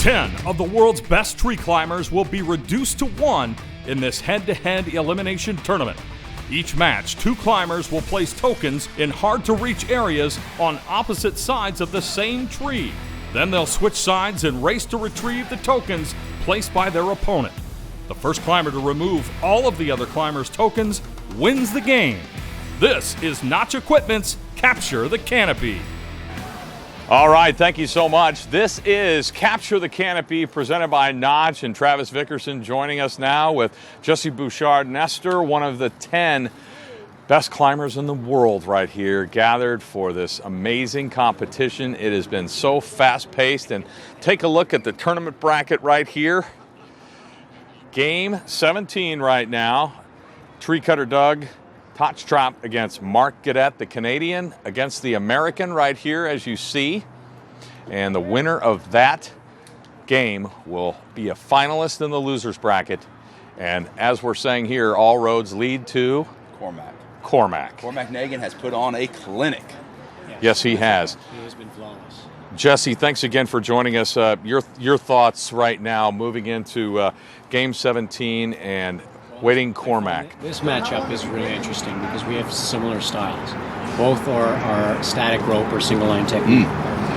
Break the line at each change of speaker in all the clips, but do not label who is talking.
10 of the world's best tree climbers will be reduced to 1 in this head-to-head elimination tournament. Each match, 2 climbers will place tokens in hard-to-reach areas on opposite sides of the same tree. Then they'll switch sides and race to retrieve the tokens placed by their opponent. The first climber to remove all of the other climbers' tokens wins the game. This is Notch Equipment's Capture the Canopy.
All right, thank you so much. This is Capture the Canopy presented by Notch, and Travis Vickerson joining us now with Jesse Bouchard-Nestor, one of the 10 best climbers in the world right here, gathered for this amazing competition. It has been so fast-paced, and take a look at the tournament bracket right here. Game 17 right now. Tree Cutter Doug Tochtrop against Mark Gaudet, the Canadian, against the American right here, as you see. And the winner of that game will be a finalist in the losers bracket. And as we're saying here, all roads lead to Cormac.
Cormac Nagan has put on a clinic.
Yes, he has.
He has been flawless.
Jesse, thanks again for joining us. Your thoughts right now, moving into Game 17 and waiting Cormac.
This matchup is really interesting because we have similar styles. Both are static rope or single line technique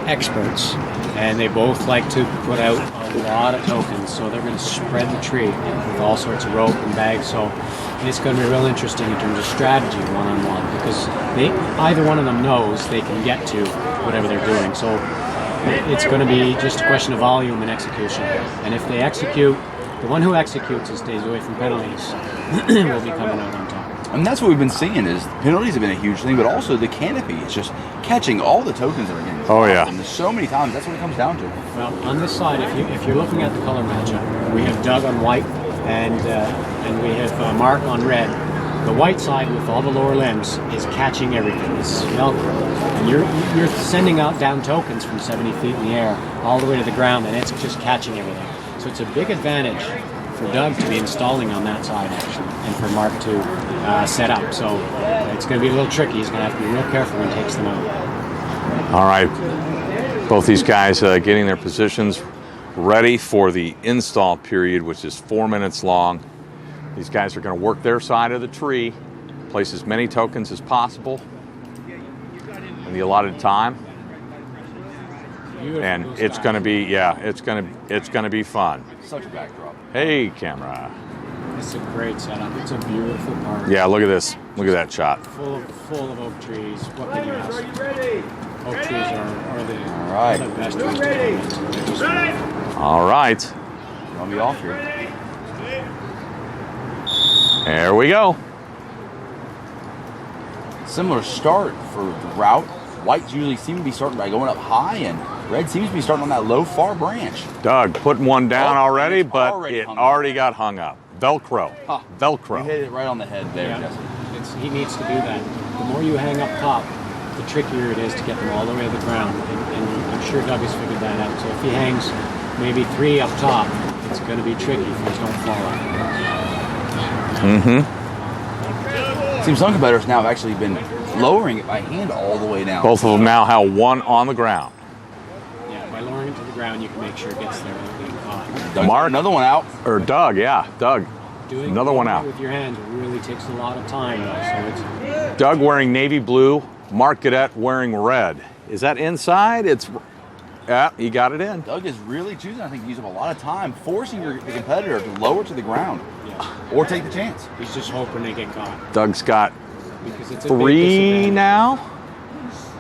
experts, and they both like to put out a lot of tokens, so they're going to spread the tree with all sorts of rope and bags. So it's going to be real interesting in terms of strategy one-on-one, because either one of them knows they can get to whatever they're doing. So it's going to be just a question of volume and execution. And if they execute, the one who executes and stays away from penalties will be coming out on top.
And that's what we've been seeing is penalties have been a huge thing, but also the canopy. It's just catching all the tokens that are getting
Oh, yeah.
And there's so many times, that's what it comes down to.
Well, on this side, if you're looking at the color matchup, we have Doug on white and we have Mark on red. The white side with all the lower limbs is catching everything. It's Velcro. And you're sending out down tokens from 70 feet in the air all the way to the ground, and it's just catching everything. So it's a big advantage for Doug to be installing on that side, actually, and for Mark to set up. So it's going to be a little tricky. He's going to have to be real careful when he takes them out.
All right, both these guys getting their positions ready for the install period, which is 4 minutes long. These guys are going to work their side of the tree, place as many tokens as possible in the allotted time. And it's going to be, it's going to be fun.
Such a backdrop.
Hey, camera.
It's a great setup. It's a beautiful park.
Yeah, look at this. Look at that shot.
Full of oak trees. What can you ask? Oak trees are the best trees.
All right.
You want me off here?
There we go.
Similar start for the route. Whites usually seem to be starting by going up high, and red seems to be starting on that low far branch.
Doug putting one down already, but
already
it already got hung up. Velcro.
Huh.
Velcro.
You hit it right on the head there,
Yeah.
Jesse.
He needs to do that. The more you hang up top, the trickier it is to get them all the way to the ground. And I'm sure Doug has figured that out. So if he hangs maybe 3 up top, it's going to be tricky if things don't fall out.
Seems some competitors now have actually been lowering it by hand all the way down.
Both of them now have one on the ground.
Yeah, by lowering it to the ground, you can make sure it gets there without being caught.
Doug's
Mark,
another one out.
Or Doug, yeah, Doug.
Doing
Another one out.
with your hands really takes a lot of time, though. So it's
Doug wearing navy blue, Mark Gaudet wearing red. Is that inside? Yeah, he got it in.
Doug is really choosing, I think, to use up a lot of time, forcing the competitor to lower to the ground or take the chance.
he's just hoping they get caught.
Doug's got
Because it's a big
3
disadvantage.
now.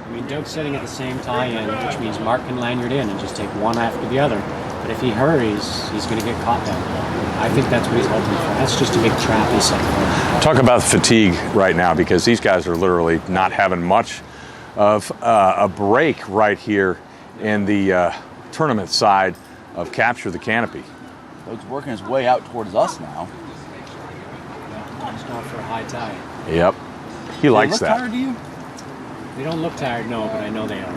I mean, Doug's sitting at the same tie-in, which means Mark can lanyard in and just take one after the other. But if he hurries, he's going to get caught down there. I think that's what he's hoping for. That's just a big trap he's set for.
Talk about fatigue right now, because these guys are literally not having much of a break right here in the tournament side of Capture the Canopy.
Doug's working his way out towards us now.
He's going for a high tie.
Yep. He likes
They look
that.
tired to you?
They don't look tired, no, but I know they are.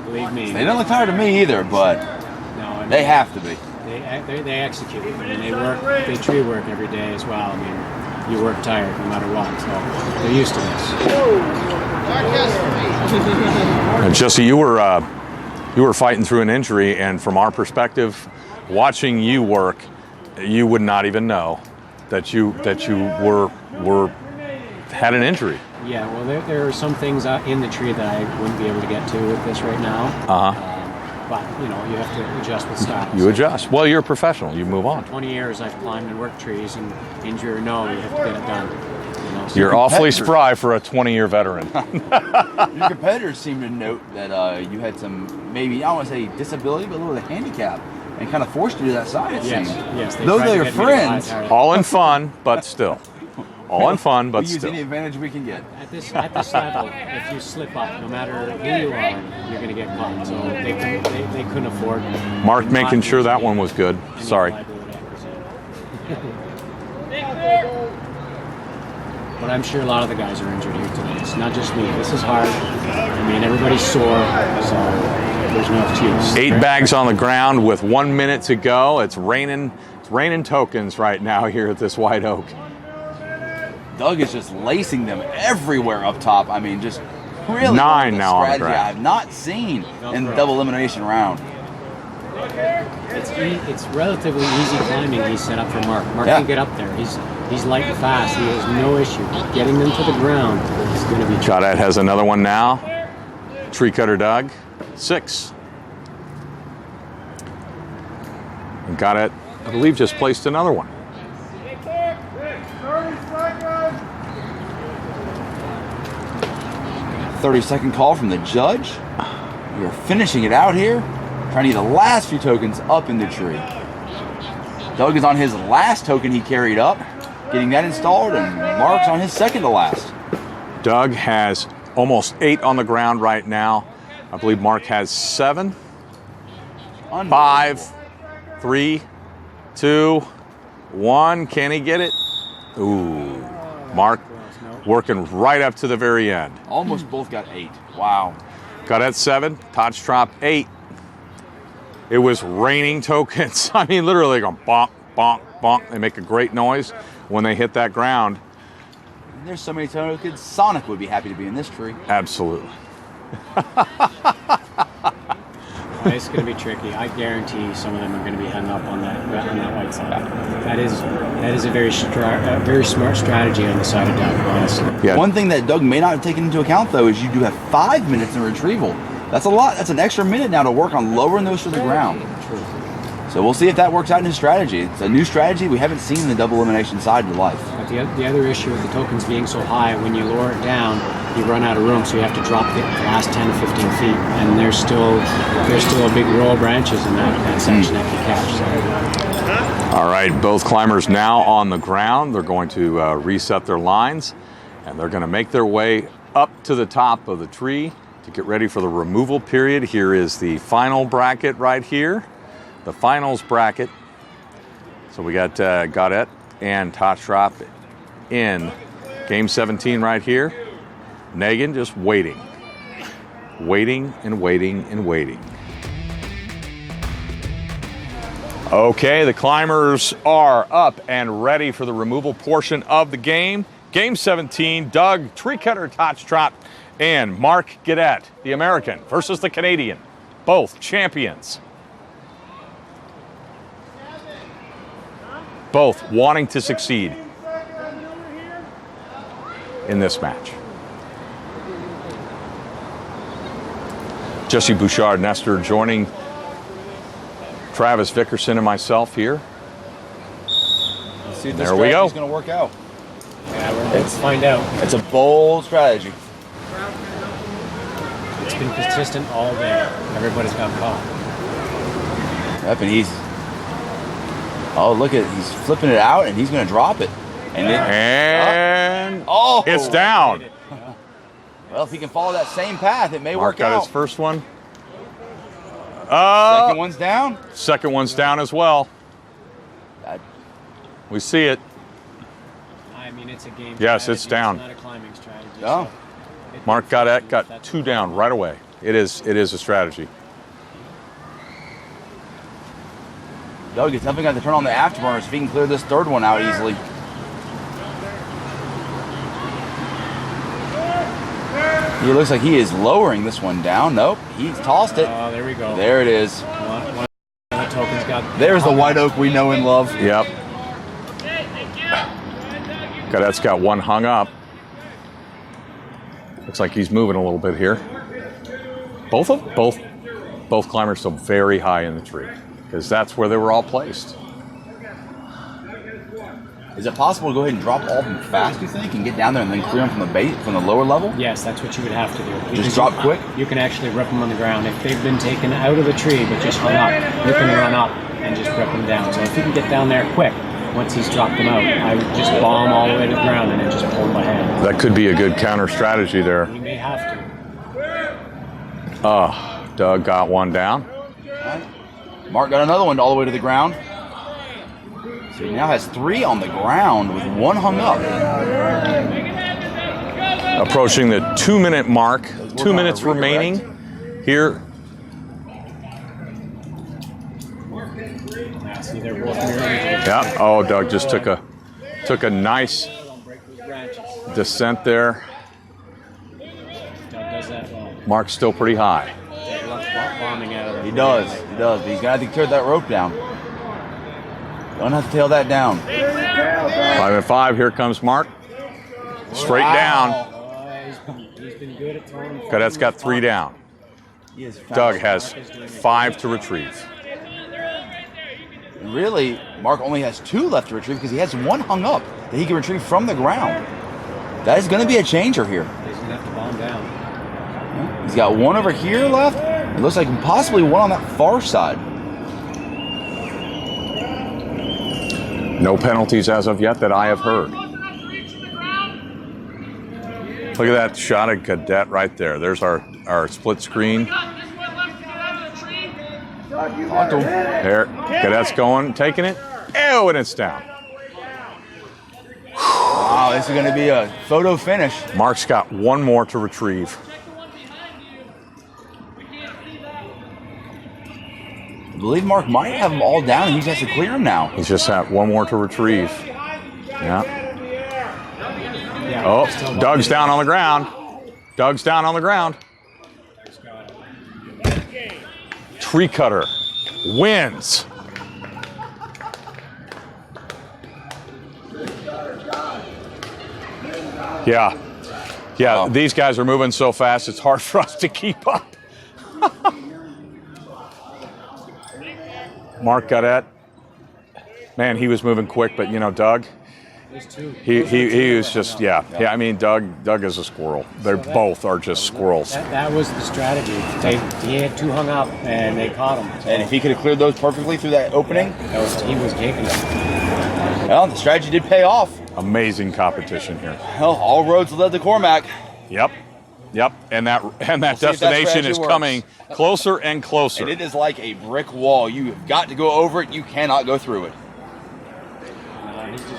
Believe me.
They don't look tired to me either, but
No, I mean,
they have to be.
They execute. I mean, they tree work every day as well. I mean, you work tired no matter what, so they're used to this.
And Jesse, you were you were fighting through an injury, and from our perspective, watching you work, you would not even know that you were had an injury.
Yeah, well, there are some things in the tree that I wouldn't be able to get to with this right now. But, you know, you have to adjust with style.
You adjust. Well, you're a professional. You move on.
20 years I've climbed and worked trees, and injury or no, you have to get it done. You know, so
You're awfully spry for a 20-year veteran.
Your competitors seem to note that you had some, maybe, I don't want to say disability, but a little bit of handicap, and kind of forced you to that side, it seems.
Yes. They
Those
tried
are
to
your
get me to
friends.
high-tire.
All in fun, but still. All in fun, but
We use
still.
any advantage we can get.
At this level, if you slip up, no matter who you are, you're going to get caught. So they couldn't afford.
Mark
not
making sure
to
that
get
one was good.
any
Sorry.
liability. But I'm sure a lot of the guys are injured here today. It's not just me. This is hard. I mean, everybody's sore, so there's no excuse.
8 bags on the ground with 1 minute to go. It's raining tokens right now here at this White Oak.
Doug is just lacing them everywhere up top. I mean, just really
9
the
now on the
strategy
ground.
I have not seen in the double elimination round.
It's relatively easy climbing he's set up for Mark. Mark
Yeah.
can get up there. He's light and fast. He has no issue. Getting them to the ground is going to be tricky.
Gaudet has another one now. Tree cutter Doug, 6. And Gaudet, I believe, just placed another one.
30-second call from the judge. We are finishing it out here, trying to get the last few tokens up in the tree. Doug is on his last token he carried up, getting that installed, and Mark's on his second to last.
Doug has almost 8 on the ground right now. I believe Mark has 7. 5, 3, 2, 1. Can he get it? Ooh. Mark working right up to the very end.
Almost both got 8. Wow.
Gaudet 7, Tochtrop 8. It was raining tokens. I mean, literally going bonk, bonk, bonk. They make a great noise when they hit that ground.
There's so many tokens. Sonic would be happy to be in this tree.
Absolutely.
It's going to be tricky. I guarantee some of them are going to be hung up on that white side. That is a very smart strategy on the side of Doug, honestly.
Yeah.
One thing that Doug may not have taken into account, though, is you do have 5 minutes in retrieval. That's a lot. That's an extra minute now to work on lowering those to the ground.
True.
So we'll see if that works out in his strategy. It's a new strategy we haven't seen in the double elimination side of life.
But the other issue with the tokens being so high, when you lower it down, you run out of room, so you have to drop the last 10 to 15 feet, and there's still a big row of branches in that section that you catch. So.
All right, both climbers now on the ground. They're going to reset their lines, and they're going to make their way up to the top of the tree to get ready for the removal period. Here is the final bracket right here, the finals bracket. So we got Gaudet and Tochtrop in game 17 right here. Nagan just waiting and waiting and waiting. Okay, the climbers are up and ready for the removal portion of the game. Game 17, Doug Tree Cutter Tochtrop and Mark Gaudet, the American, versus the Canadian, both champions. Both wanting to succeed in this match. Jesse Bouchard Nestor joining Travis Vickerson and myself here.
Let's see if
There we go.
It's going to work out.
Yeah, let's find out.
It's a bold strategy.
It's been consistent all day. Everybody's got caught.
Yep, and oh, look at, he's flipping it out, and he's going to drop it.
And
oh,
it's down.
Well, if he can follow that same path, it may
Mark
work
got
out.
his first one.
Second one's down.
Second one's down as well.
That-
We see it.
I mean, it's a game.
Yes,
strategy.
it's down.
It's not a climbing strategy.
Oh.
So
Mark Gaudet got 2 down right away. It is a strategy.
Doug is definitely going to turn on the afterburners if he can clear this third one out easily. He looks like he is lowering this one down. Nope, he's tossed it.
Oh, there we go.
There it is.
One of the tokens got.
There's the white oak we know and love.
Yep. Gaudet's got one hung up. Looks like he's moving a little bit here. Both climbers still very high in the tree because that's where they were all placed.
Is it possible to go ahead and drop all of them fast, you think, and get down there and then clear them from the base, from the lower level?
Yes, that's what you would have to do. Because
Just drop quick?
You can actually rip them on the ground. If they've been taken out of the tree but just hung up, you can run up and just rip them down. So if you can get down there quick, once he's dropped them out, I would just bomb all the way to the ground and then just pull them by hand.
That could be a good counter strategy there.
You may have to.
Doug got one down.
Right. Mark got another one all the way to the ground. So he now has 3 on the ground with 1 hung up.
Approaching the 2-minute mark. 2 minutes remaining here.
See, they're both mirroring.
Yeah. Oh, Doug just took a nice descent there.
Doug does that well.
Mark's still pretty high.
Bombing out of there.
He does. But he's going to have to tear that rope down. Don't have to tail that down.
5 and 5. Here comes Mark. Straight down.
He's been good at throwing.
Gaudet's got 3 down. Doug has 5 to retrieve.
Really, Mark only has 2 left to retrieve because he has 1 hung up that he can retrieve from the ground. That is going to be a changer here.
He's going to have to bomb down.
He's got 1 over here left. It looks like possibly 1 on that far side.
No penalties as of yet that I have heard. Look at that shot of Gaudet right there. There's our split screen. There, Gaudet's going, taking it. Oh, and it's down.
Wow, this is going to be a photo finish.
Mark's got 1 more to retrieve.
I believe Mark might have them all down and he just has to clear them now.
He's just had 1 more to retrieve. Yeah. Oh, Doug's down on the ground. Doug's down on the ground. Tree cutter wins. Yeah.
Wow.
These guys are moving so fast, it's hard for us to keep up. Mark Gaudet, man, he was moving quick, but you know, Doug, he was just, yeah. I mean, Doug is a squirrel. They both are just squirrels.
That was the strategy. He had 2 hung up, and they caught him. So
And if he could have cleared those perfectly through that opening,
he was taking it.
well, the strategy did pay off.
Amazing competition here.
Well, all roads led to Cormac.
Yep. And that
see if that
destination
strategy
is
works.
coming closer and closer.
And it is like a brick wall. You've got to go over it. You cannot go through it.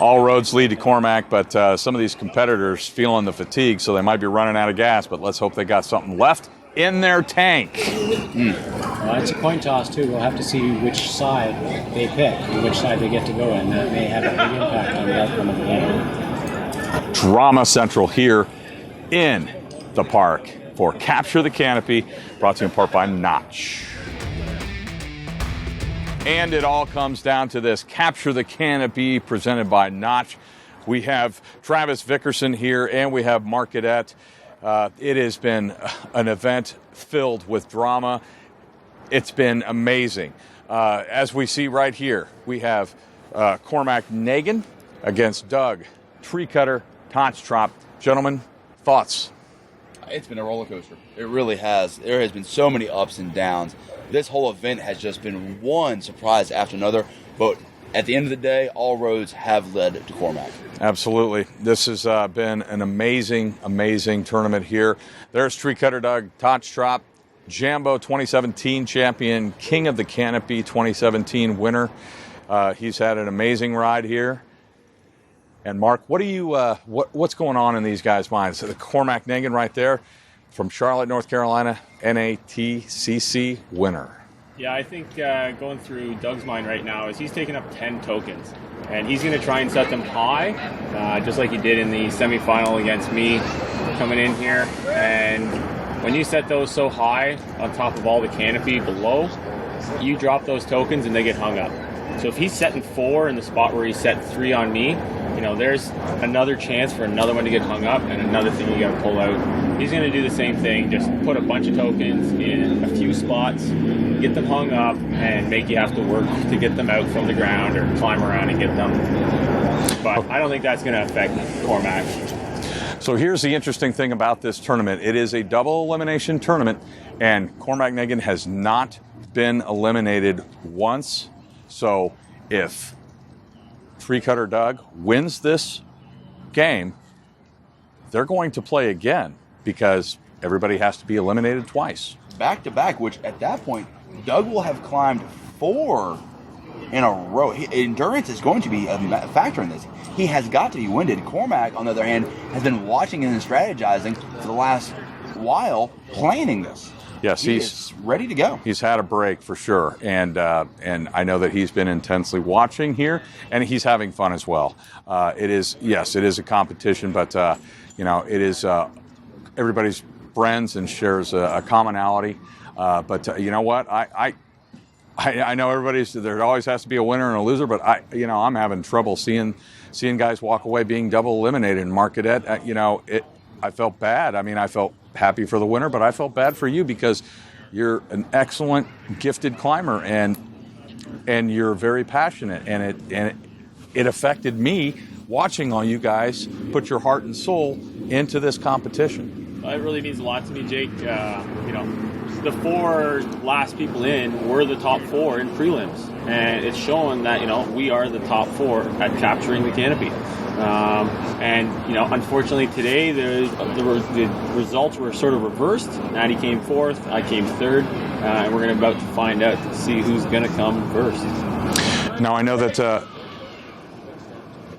All roads lead to Cormac, but some of these competitors feeling the fatigue, so they might be running out of gas, but let's hope they got something left in their tank.
Well, it's a coin toss, too. We'll have to see which side they pick and which side they get to go in. That may have a big impact on the outcome of the game.
Drama Central here in the park for Capture the Canopy, brought to you in part by Notch. And it all comes down to this, Capture the Canopy, presented by Notch. We have Travis Vickerson here, and we have Mark Gaudet. It has been an event filled with drama. It's been amazing. As we see right here, we have Cormac Nagan against Doug, tree cutter, Tochtrop. Gentlemen, thoughts?
It's been a roller coaster. It really has. There has been so many ups and downs. This whole event has just been one surprise after another. But at the end of the day, all roads have led to Cormac.
Absolutely. This has been an amazing, amazing tournament here. There's tree cutter Doug Tochtrop, Jambo 2017 champion, King of the Canopy 2017 winner. He's had an amazing ride here. And Mark, what do you what's going on in these guys' minds? The Cormac Nagan right there from Charlotte, North Carolina, NATCC winner.
Yeah, I think going through Doug's mind right now is he's taking up 10 tokens. And he's going to try and set them high, just like he did in the semifinal against me. coming in here, and when you set those so high on top of all the canopy below, you drop those tokens and they get hung up. So if he's setting 4 in the spot where he set 3 on me, you know, there's another chance for another one to get hung up and another thing you got to pull out. He's going to do the same thing, just put a bunch of tokens in a few spots, get them hung up, and make you have to work to get them out from the ground or climb around and get them. But I don't think that's going to affect Cormac.
So here's the interesting thing about this tournament. It is a double elimination tournament, and Cormac Nagan has not been eliminated once. So if Tree Cutter Doug wins this game, they're going to play again because everybody has to be eliminated twice.
Back to back, which at that point, Doug will have climbed 4 in a row. Endurance is going to be a factor in this. He has got to be winded. Cormac, on the other hand, has been watching and strategizing for the last while, planning this.
Yes,
he's ready to go.
He's had a break for sure, and I know that he's been intensely watching here, and he's having fun as well. It is a competition, but it is everybody's friends and shares a commonality. But you know what? I know there always has to be a winner and a loser, but I'm having trouble seeing guys walk away being double eliminated. And Mark Gaudet, I felt bad. I mean, I felt happy for the winner, but I felt bad for you because you're an excellent, gifted climber, and you're very passionate, and it affected me watching all you guys put your heart and soul into this competition.
Well, it really means a lot to me, Jake. The 4 last people in were the top 4 in prelims, and it's showing that we are the top 4 at capturing the canopy. Unfortunately today the results were sort of reversed. Natty came 4th, I came 3rd, and we're about to find out to see who's going to come first.
Now I know that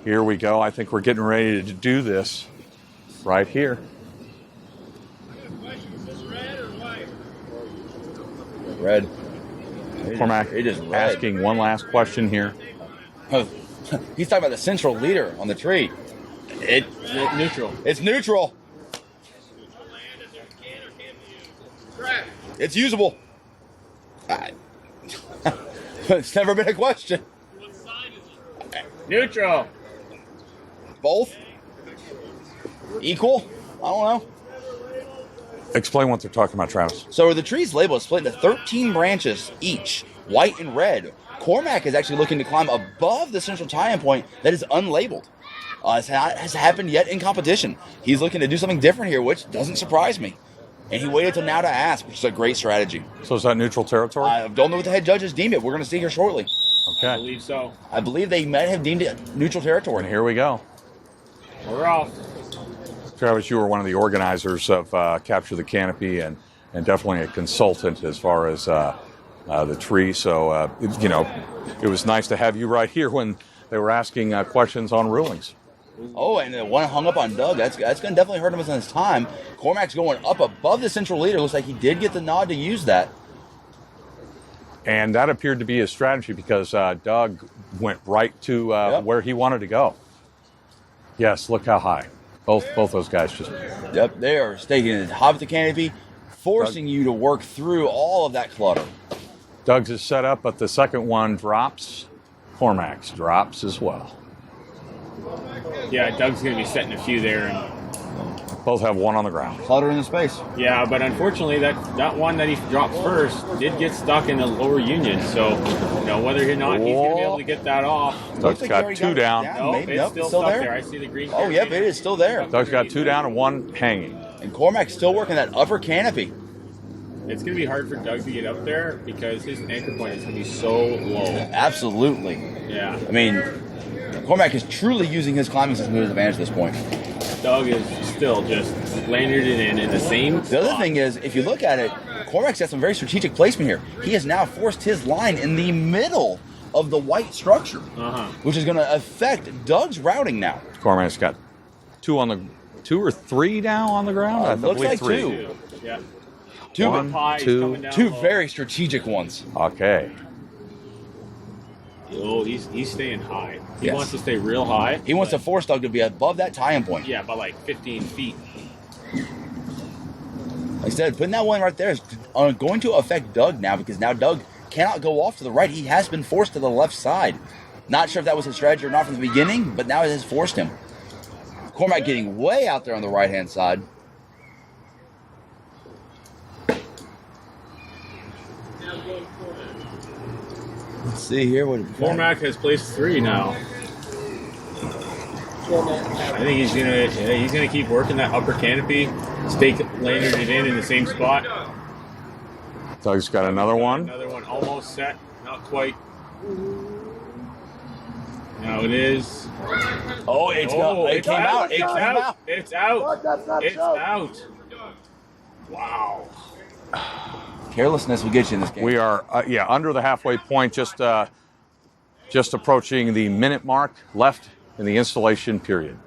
here we go. I think we're getting ready to do this right here.
Red.
Cormac asking one last question here.
He's talking about the central leader on the tree.
It's neutral.
It's neutral. It's usable. It's never been a question.
What side is it?
Neutral.
Both? Equal? I don't know.
Explain what they're talking about, Travis.
So the tree's label is split into 13 branches each, white and red. Cormac is actually looking to climb above the central tie-in point that is unlabeled. It has happened yet in competition. He's looking to do something different here, which doesn't surprise me. And he waited till now to ask, which is a great strategy.
So is that neutral territory?
I don't know what the head judges deemed it. We're going to see here shortly.
Okay.
I believe so.
I believe they might have deemed it neutral territory.
And here we go.
We're off.
Travis, you were one of the organizers of Capture the Canopy and definitely a consultant as far as the tree. So, it was nice to have you right here when they were asking questions on rulings.
Oh, and the one hung up on Doug. That's going to definitely hurt him in his time. Cormac's going up above the central leader. Looks like he did get the nod to use that.
And that appeared to be his strategy because Doug went right to where he wanted to go. Yes, look how high. Both those guys just...
Yep, they are staking it high with the canopy, forcing you to work through all of that clutter.
Doug's is set up, but the second one drops. Cormac's drops as well.
Yeah, Doug's going to be setting a few there. And
both have one on the ground.
Clutter in the space.
yeah, but unfortunately, that one that he dropped first did get stuck in the lower union. So, whether or not he's going to be able to get that off.
Doug's got two down.
No, it's still stuck there. I see the green.
Oh, yep, it is still there.
Doug's got two down and one hanging.
And Cormac's still working that upper canopy.
It's going to be hard for Doug to get up there because his anchor point is going to be so low.
Absolutely.
Yeah.
I mean, Cormac is truly using his climbing system to his advantage at this point.
Doug is still just landed it in the same
The other
spot.
thing is, if you look at it, Cormac's got some very strategic placement here. He has now forced his line in the middle of the white structure, which is going to affect Doug's routing now.
Cormac's got two or three now on the ground. I
looks
believe
like
three.
two.
Yeah.
One, two.
Two very strategic ones.
Okay.
Oh, he's staying high. He
Yes.
wants to stay real high.
He wants to force Doug to be above that tie-in point.
Yeah, by like 15 feet.
Like I said, putting that one right there is going to affect Doug now, because now Doug cannot go off to the right. He has been forced to the left side. Not sure if that was his strategy or not from the beginning, but now it has forced him. Cormac getting way out there on the right-hand side. Let's see here.
Cormac has placed 3 now. I think he's gonna keep working that upper canopy. Stay landing it in the same spot.
Doug's got another one.
Another one almost set, not quite. Now it is.
Oh, it came out. It came out.
It's out. It's out. Wow.
Carelessness will get you in this game.
We are, under the halfway point, just approaching the minute mark left in the installation period.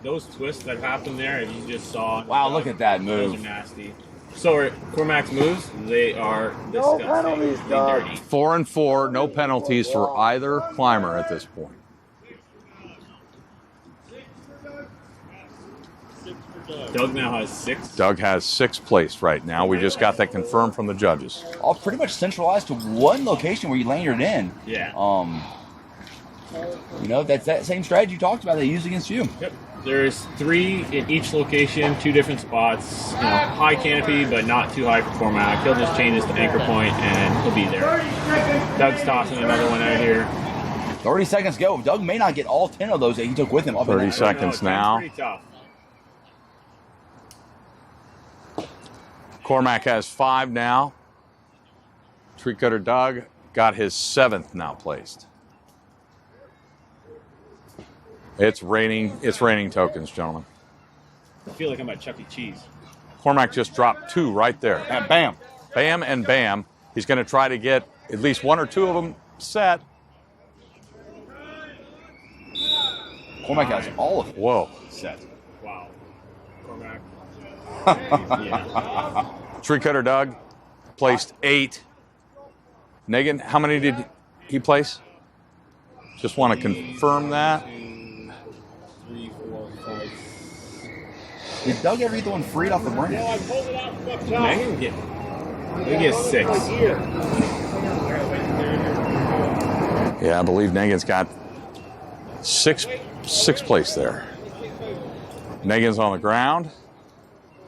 Those twists that happened there, and you just saw.
Wow, look at that move.
Those are nasty. So Cormac's moves, they are disgusting. No penalties, Doug.
4 and 4, no penalties for either climber at this point.
Doug now has 6.
Doug has 6 placed right now. We just got that confirmed from the judges.
All pretty much centralized to one location where you landed in.
Yeah.
That's that same strategy you talked about they used against you.
Yep. There's 3 in each location, 2 different spots. High canopy, but not too high for Cormac. He'll just change this to anchor point, and he'll be there. Doug's tossing another one out here.
30 seconds go. Doug may not get all 10 of those that he took with him.
30 seconds now.
Pretty tough.
Cormac has 5 now. Tree Cutter Doug got his 7th now placed. It's raining tokens, gentlemen.
I feel like I'm at Chuck E. Cheese.
Cormac just dropped 2 right there.
And bam.
Bam and bam. He's going to try to get at least 1 or 2 of them set.
Cormac has all of it.
Whoa.
Set.
Wow. Cormac.
Tree Cutter Doug placed 8. Nagan, how many did he place? Just want to confirm that.
3, 4, 5.
Did Doug ever get the one freed off the branch?
Nagan get 6.
Yeah, I believe Nagan's got 6 placed there. Nagan's on the ground.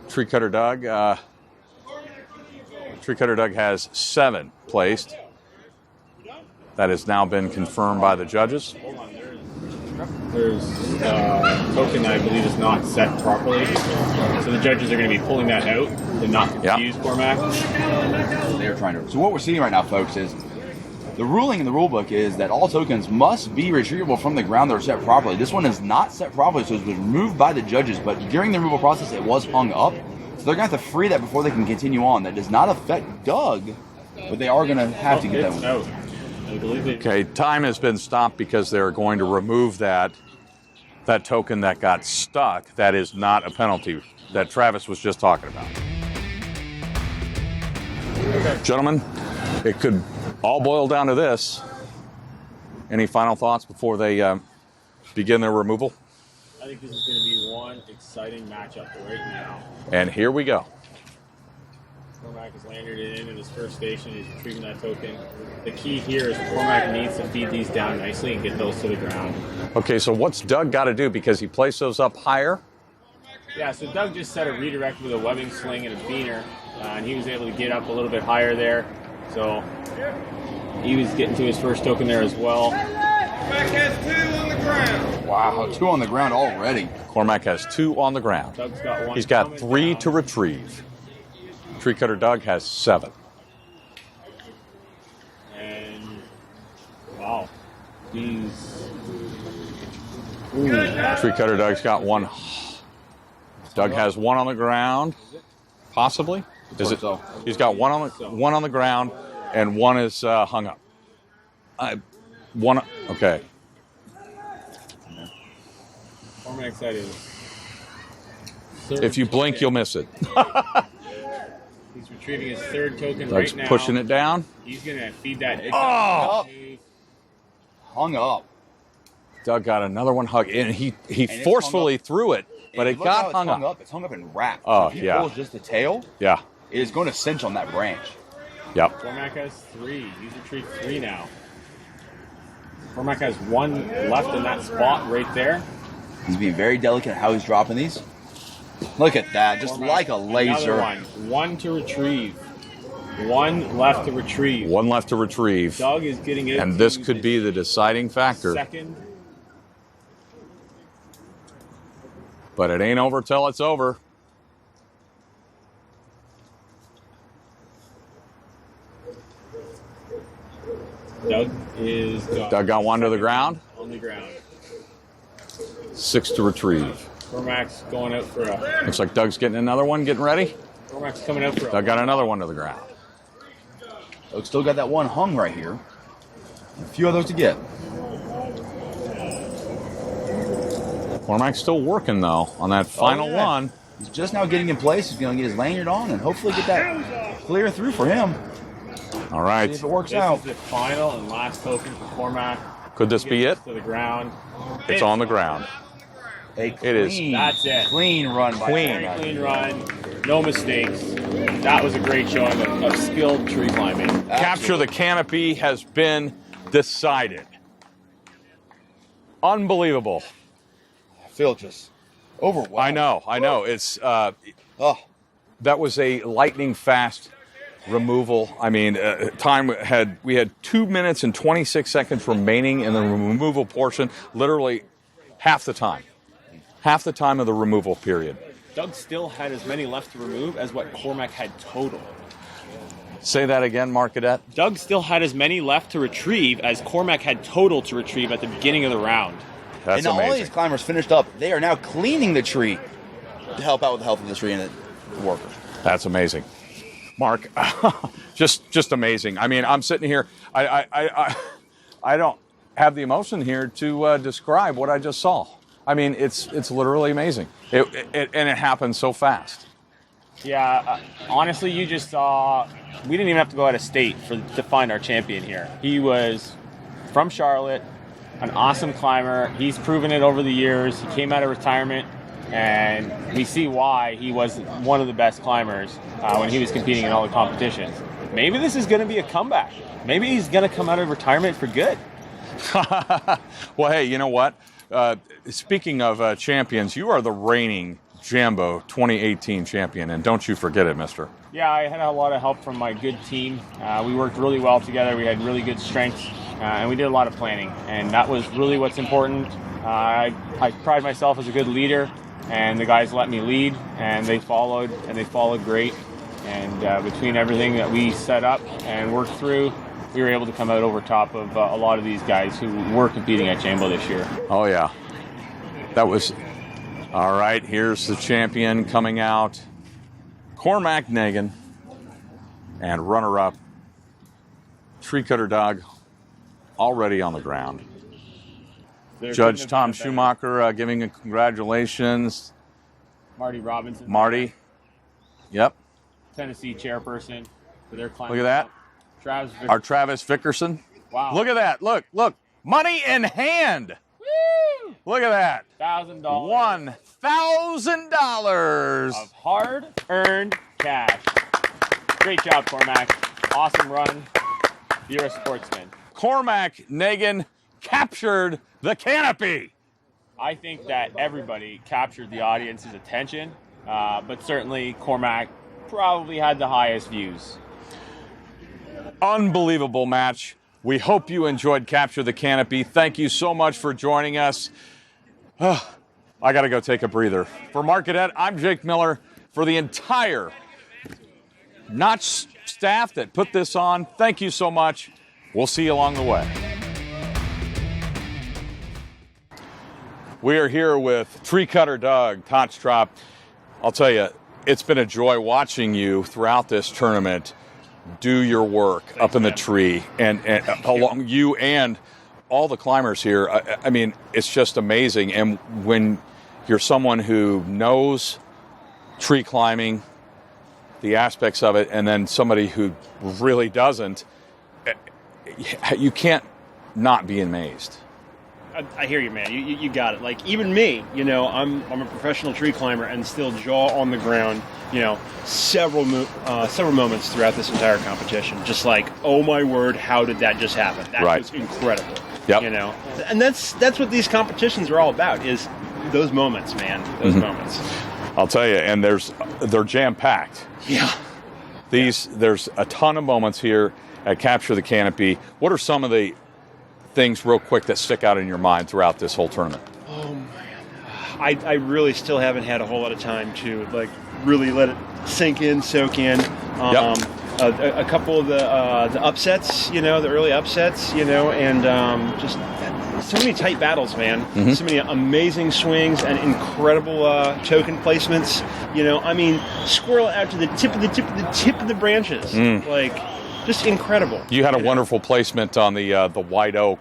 Tree Cutter Doug has 7 placed. That has now been confirmed by the judges.
There's a token that I believe is not set properly. So the judges are going to be pulling that out to not confuse Cormac.
They're trying to. So what we're seeing right now, folks, is the ruling in the rule book is that all tokens must be retrievable from the ground that are set properly. This one is not set properly, so it was removed by the judges, but during the removal process, it was hung up. So they're going to have to free that before they can continue on. That does not affect Doug, but they are going to have to get that one
out. I believe it.
Okay, time has been stopped because they're going to remove that token that got stuck. That is not a penalty that Travis was just talking about. Gentlemen, it could all boil down to this. Any final thoughts before they begin their removal?
I think this is going to be one exciting matchup right now.
And here we go.
Cormac has landed it in his first station. He's retrieving that token. The key here is Cormac needs to feed these down nicely and get those to the ground.
Okay, so what's Doug got to do? Because he placed those up higher?
Yeah, so Doug just set a redirect with a webbing sling and a beaner, and he was able to get up a little bit higher there. So he was getting to his first token there as well.
Cormac has 2 on the ground.
Wow, 2 on the ground already.
Cormac has 2 on the ground.
Doug's got 1.
He's got 3 to retrieve. Tree Cutter Doug has 7.
And wow, he's
Tree Cutter Doug's got 1. Doug has 1 on the ground, possibly. Is it?
So.
He's got 1 on the ground, and 1 is hung up. 1. Okay.
Cormac's side is.
If you blink, you'll miss it.
He's retrieving his 3rd token
Doug's
right now.
pushing it down.
He's going to feed that.
Oh!
Hung up.
Doug got another one hug, and he forcefully threw it but it got hung up.
It's hung up and wrapped.
Oh,
if he
yeah.
pulls just the tail,
Yeah.
it is going to cinch on that branch.
Yep.
Cormac has 3. He's retrieved 3 now. Cormac has 1 left in that spot right there.
He's being very delicate at how he's dropping these. Look at that, just
Cormac,
like a laser.
Another 1 to retrieve. 1 left to retrieve.
1 left to retrieve.
Doug is getting it.
And this could be the deciding factor.
Second.
But it ain't over till it's over.
Doug
got 1 to the ground.
On the ground.
6 to retrieve.
Cormac's going out for a.
Looks like Doug's getting another one, getting ready.
Cormac's coming out for a.
Doug got another 1 to the ground.
Doug still got that 1 hung right here. A few of those to get.
Cormac's still working, though, on that final one.
He's just now getting in place. He's going to get his lanyard on and hopefully get that clear through for him.
All right.
See if it works
This
out.
is the final and last token for Cormac.
Could this be it?
To the ground.
It's on the ground.
A
It is.
clean,
That's it.
clean run by
Clean.
Cormac.
Clean run. No mistakes. That was a great showing of skilled tree climbing.
Capture the Canopy has been decided. Unbelievable.
I feel just overwhelmed.
I know. It's
Oh,
that was a lightning fast removal. I mean, we had 2 minutes and 26 seconds remaining in the removal portion. Literally half the time of the removal period.
Doug still had as many left to remove as what Cormac had total.
Say that again, Mark Gaudet.
Doug still had as many left to retrieve as Cormac had total to retrieve at the beginning of the round.
That's
and now all
amazing.
these climbers finished up. They are now cleaning the tree to help out with the health of the tree and the workers.
That's amazing. Mark, just amazing. I mean, I'm sitting here. I don't have the emotion here to describe what I just saw. I mean, it's literally amazing. And it happened so fast.
Yeah, honestly, you just saw. We didn't even have to go out of state to find our champion here. He was from Charlotte, an awesome climber. He's proven it over the years. He came out of retirement, and we see why he was one of the best climbers when he was competing in all the competitions. Maybe this is going to be a comeback. Maybe he's going to come out of retirement for good.
Well, hey, you know what? Speaking of champions, you are the reigning Jambo 2018 champion, and don't you forget it, mister.
Yeah, I had a lot of help from my good team. We worked really well together. We had really good strengths, and we did a lot of planning, and that was really what's important. I pride myself as a good leader, and the guys let me lead, and they followed great. And between everything that we set up and worked through, we were able to come out over top of a lot of these guys who were competing at Jambo this year.
Oh, yeah. That was... All right, here's the champion coming out. Cormac Nagan. And runner-up, Tree Cutter Doug, already on the ground. Judge Tom Schumacher giving a congratulations.
Marty Robinson.
Marty. Yep.
Tennessee chairperson for their climbing.
Look at that. Our Travis Vickerson.
Wow.
Look at that. Look. Money in hand.
Woo!
Look at that.
$1,000.
$1,000
of hard-earned cash. Great job, Cormac. Awesome run. You're a sportsman.
Cormac Nagan captured the Canopy.
I think that everybody captured the audience's attention, but certainly Cormac probably had the highest views.
Unbelievable match. We hope you enjoyed Capture the Canopy. Thank you so much for joining us. I got to go take a breather. For Mark Gaudet, I'm Jake Miller. For the entire Notch staff that put this on, thank you so much. We'll see you along the way. We are here with Tree Cutter Doug, Tochtrop. I'll tell you, it's been a joy watching you throughout this tournament do your work up in the tree and along you and all the climbers here. I mean, it's just amazing. And when you're someone who knows tree climbing, the aspects of it, and then somebody who really doesn't, you can't not be amazed.
I hear you, man. You got it. Like, even me, I'm a professional tree climber and still jaw on the ground, several moments throughout this entire competition. Just like, oh my word, how did that just happen? That was incredible.
Yep.
And that's what these competitions are all about, is those moments, man. Those moments.
I'll tell you, and they're jam-packed.
Yeah.
There's a ton of moments here at Capture the Canopy. What are some of the things real quick that stick out in your mind throughout this whole tournament?
Oh, man. I really still haven't had a whole lot of time to, like, really let it sink in, soak in. A couple of the upsets, the early upsets, and just so many tight battles, man. So many amazing swings and incredible token placements. Squirrel out to the tip of the branches, like just incredible.
You had a wonderful placement on the white oak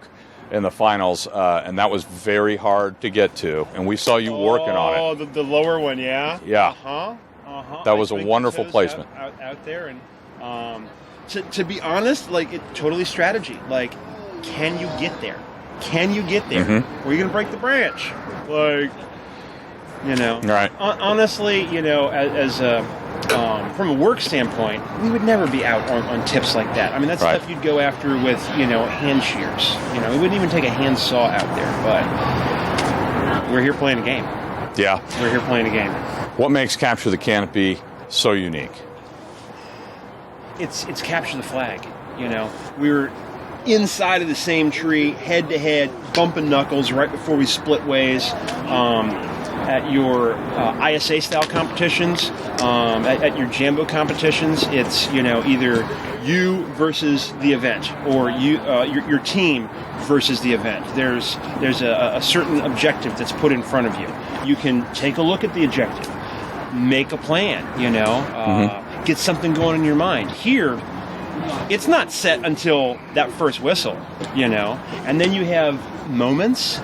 in the finals, and that was very hard to get to. And we saw you working on it.
Oh, the lower one, yeah.
Yeah. That was a wonderful placement
out there, and to be honest, like, it totally strategy. Like, can you get there? Can you get there? Or are you going to break the branch? Like,
Right.
Honestly, as from a work standpoint, we would never be out on tips like that. I mean, that's stuff you'd go after with, hand shears. We wouldn't even take a hand saw out there, but we're here playing a game.
Yeah.
We're here playing a game.
What makes Capture the Canopy so unique?
It's capture the flag. We were inside of the same tree, head to head, bumping knuckles right before we split ways. At your ISA style competitions, at your Jambo competitions, it's either you versus the event, or your team versus the event. There's a certain objective that's put in front of you. You can take a look at the objective, make a plan, get something going in your mind. Here, it's not set until that first whistle, and then you have moments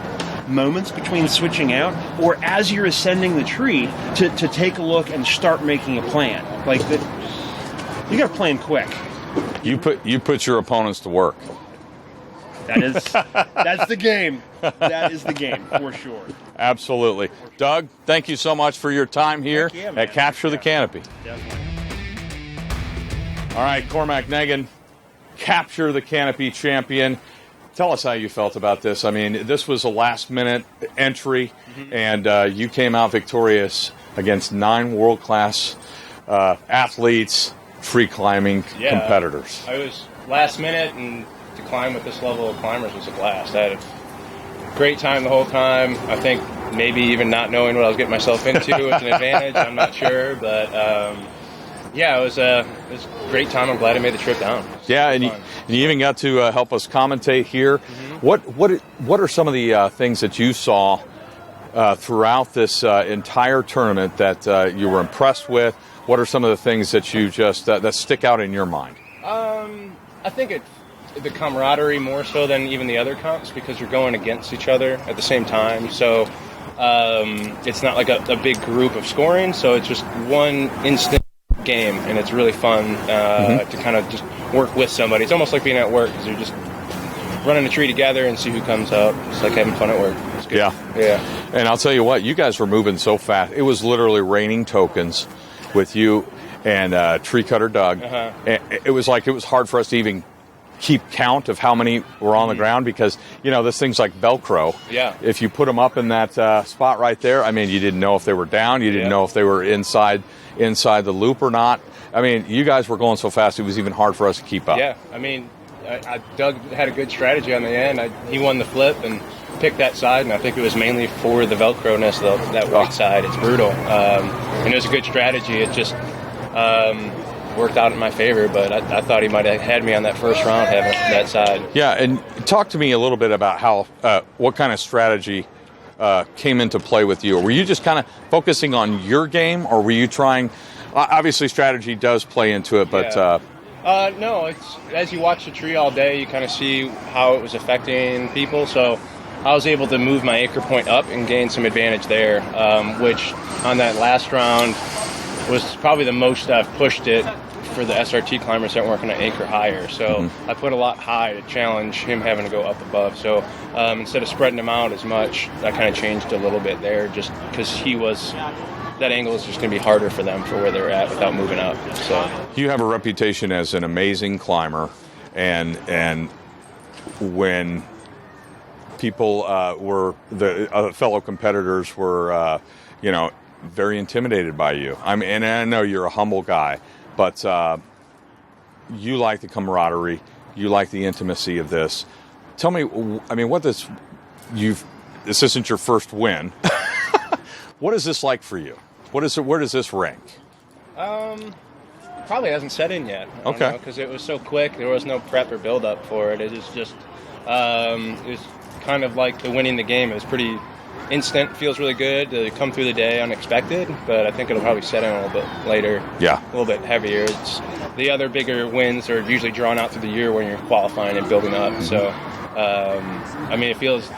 between switching out, or as you're ascending the tree, to take a look and start making a plan. Like, you got to plan quick.
You put your opponents to work.
That's the game. That is the game, for sure.
Absolutely. Doug, thank you so much for your time here
at
at Capture the Canopy.
Definitely.
All right, Cormac Nagan, Capture the Canopy champion. Tell us how you felt about this. I mean, this was a last-minute entry, and you came out victorious against 9 world-class athletes, tree climbing competitors.
I was last minute, and to climb with this level of climbers was a blast. I had a great time the whole time. I think maybe even not knowing what I was getting myself into was an advantage. I'm not sure, but it was a great time. I'm glad I made the trip down.
Yeah, and you even got to help us commentate here. What are some of the things that you saw throughout this entire tournament that you were impressed with? What are some of the things that you just that stick out in your mind?
I think the camaraderie more so than even the other comps, because you're going against each other at the same time. So it's not like a big group of scoring. So it's just one instant game, and it's really fun to kind of just work with somebody. It's almost like being at work, because you're just running a tree together and see who comes up. It's like having fun at work. It's good. Yeah.
And I'll tell you what, you guys were moving so fast. It was literally raining tokens with you and Tree Cutter Doug. And it was hard for us to even keep count of how many were on the ground, because this thing's like Velcro.
Yeah.
If you put them up in that spot right there, I mean, you didn't know if they were down, you didn't know if they were inside the loop or not. I mean, you guys were going so fast, it was even hard for us to keep up.
Yeah, I mean, Doug had a good strategy on the end. He won the flip and picked that side, and I think it was mainly for the Velcro-ness of that white side. It's brutal. And it was a good strategy. It just worked out in my favor, but I thought he might have had me on that first round having that side.
Yeah, and talk to me a little bit about how what kind of strategy came into play with you. Were you just kind of focusing on your game, or were you trying? Obviously, strategy does play into it, but
no. It's as you watch the tree all day, you kind of see how it was affecting people. So I was able to move my acre point up and gain some advantage there, which on that last round was probably the most I've pushed it for the SRT climbers that weren't going to anchor higher. So I put a lot high to challenge him having to go up above. So instead of spreading him out as much, I kind of changed a little bit there, just because that angle is just going to be harder for them for where they're at without moving up. So
You have a reputation as an amazing climber, and when people fellow competitors were, very intimidated by you. And I know you're a humble guy, but you like the camaraderie, you like the intimacy of this. Tell me, this isn't your first win. What is this like for you? Where does this rank?
Probably hasn't set in yet.
Okay.
Because it was so quick, there was no prep or build up for it. It was just, it was kind of like the winning the game. It was pretty instant. Feels really good to come through the day unexpected, but I think it'll probably set in a little bit later.
Yeah.
A little bit heavier. The other bigger wins are usually drawn out through the year when you're qualifying and building up. Mm-hmm. So, it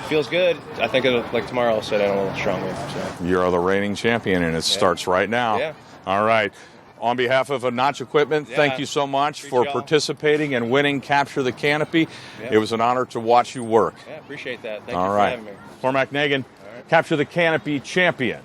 feels good. I think tomorrow I'll set in a little stronger. So.
You're the reigning champion, and it starts right now.
Yeah.
All right. On behalf of Notch Equipment, thank you so much for participating and winning Capture the Canopy. Yeah. It was an honor to watch you work.
Yeah, appreciate that. Thank you for having me.
Cormac Nagan, Capture the Canopy champion.